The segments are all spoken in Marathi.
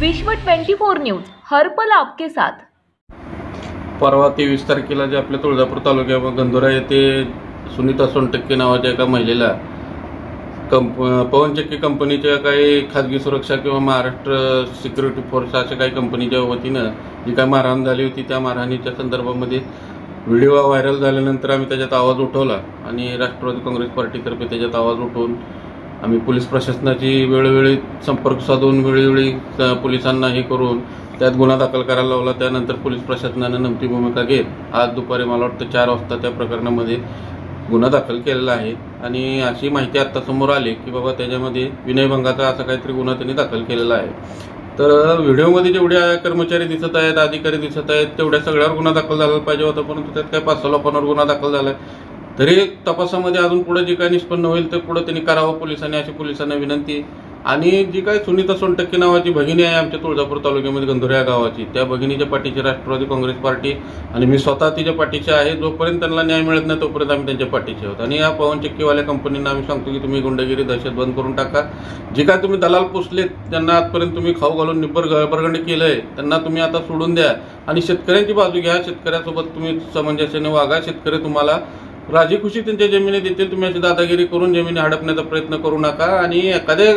विश्व 24 न्यूज हर पल आपके साथ। परवा 23 तारखेला जे आपल्या तुळजापूर तालुक्यात गंधोरा येथे सुनीता सोनटक्के नावाच्या एका महिलेला पवनचक्की कंपनीच्या काही खाजगी सुरक्षा किंवा महाराष्ट्र सिक्युरिटी फोर्स अशा काही कंपनीच्या वतीनं जी काही मारहाण झाली होती त्या मारहाणीच्या संदर्भामध्ये व्हिडिओ व्हायरल झाल्यानंतर आम्ही त्याच्यात आवाज उठवला आणि राष्ट्रवादी काँग्रेस पार्टीतर्फे त्याच्यात आवाज उठवून आम्ही पोलीस प्रशासनाची वेळोवेळी संपर्क साधून वेळोवेळी पोलिसांना हे करून त्यात गुन्हा दाखल करायला लावला। त्यानंतर पोलीस प्रशासनाने नमती भूमिका घेत आज दुपारी मला वाटतं 4 वाजता त्या प्रकरणामध्ये गुन्हा दाखल केलेला आहे आणि अशी माहिती आता समोर आली की बाबा त्याच्यामध्ये विनयभंगाचा असा काहीतरी गुन्हा त्यांनी दाखल केलेला आहे। तर व्हिडिओमध्ये जेवढे कर्मचारी दिसत आहेत, अधिकारी दिसत आहेत, तेवढ्या सगळ्यावर गुन्हा दाखल झाला पाहिजे होता, परंतु त्यात काही 5-6 लोकांवर गुन्हा दाखल झाला आहे। तरी तपासामध्ये अजून पुढे जे काही निष्पन्न होईल ते पुढे त्यांनी करावं पोलिसांनी, अशी पोलिसांना विनंती। आणि जी काही सुनीता सोनटक्के नावाची भगिनी आहे आमच्या तुळजापूर तालुक्यामध्ये गंधोरा गावाची, त्या भगिनीच्या पाठीची राष्ट्रवादी काँग्रेस पार्टी आणि मी स्वतः तिच्या पाठीचे आहे। जोपर्यंत त्यांना न्याय मिळत नाही तोपर्यंत आम्ही त्यांच्या पाठीचे आहोत। आणि या पवनचक्कीवाल्या कंपनींना आम्ही सांगतो की तुम्ही गुंडगिरी दहशत बंद करून टाका। जे काय तुम्ही दलाल पोचलेत त्यांना आजपर्यंत तुम्ही खाऊ घालून निब्बरगंड केलंय त्यांना तुम्ही आता सोडून द्या आणि शेतकऱ्यांची बाजू घ्या। शेतकऱ्यासोबत तुम्ही सामंजस्याने वागा। शेतकरी तुम्हाला राजी खुशी त्यांच्या जमिनी देतील। तुम्ही अशी दादागिरी करून जमिनी हडपण्याचा प्रयत्न करू नका आणि एखाद्या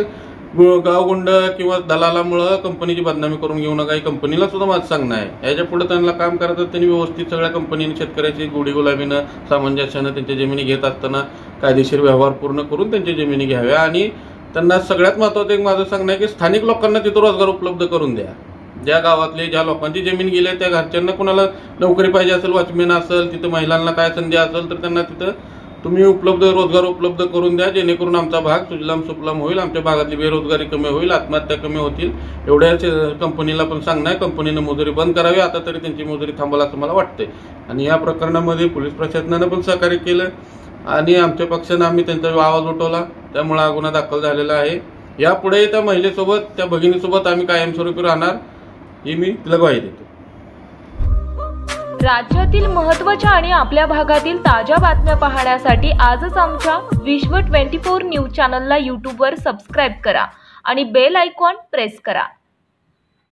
गावगुंड किंवा दलालामुळे कंपनीची बदनामी करून घेऊ नका। कंपनीला सुद्धा माझं सांगणं आहे, याच्या पुढे त्यांना काम करायचं त्यांनी व्यवस्थित सगळ्या कंपनीने शेतकऱ्याची गोडी गुलाबीनं सामंजस्यानं त्यांच्या जमिनी घेत असताना कायदेशीर व्यवहार पूर्ण करून त्यांच्या जमिनी घ्याव्या। आणि त्यांना सगळ्यात महत्त्वाचं एक माझं सांगणं आहे की स्थानिक लोकांना तिथं रोजगार उपलब्ध करून द्या। ज्या गावातले ज्या लोकांची जमीन गेली त्या घरच्यांना कुणाला नोकरी पाहिजे असेल, वॉचमॅन असेल, तिथं महिलांना काय संधी असेल तर त्यांना तिथं तुम्ही रोजगार उपलब्ध करून द्या, जेणेकरून आमचा भाग सुजलाम सुफलाम होईल, आमच्या भागातली बेरोजगारी कमी होईल, आत्महत्या कमी होतील। एवढ्याच कंपनीला पण सांगणं आहे कंपनीनं मजुरी बंद करावी, आता तरी त्यांची मजुरी थांबवला असं मला वाटतंय। आणि या प्रकरणामध्ये पोलीस प्रशासनानं पण सहकार्य केलं आणि आमच्या पक्षानं आम्ही त्यांचा आवाज उठवला, त्यामुळे हा गुन्हा दाखल झालेला आहे। यापुढे त्या महिलेसोबत त्या भगिनीसोबत आम्ही कायमस्वरूपी राहणार ही मी तिला ग्वाही देतो। राज्यातील महत्त्वाच्या आणि आपल्या भागातील ताज्या बातम्या पाहण्यासाठी आजच आमच्या विश्व 24 न्यूज चॅनलला YouTube वर सबस्क्राईब करा आणि बेल आयकॉन प्रेस करा।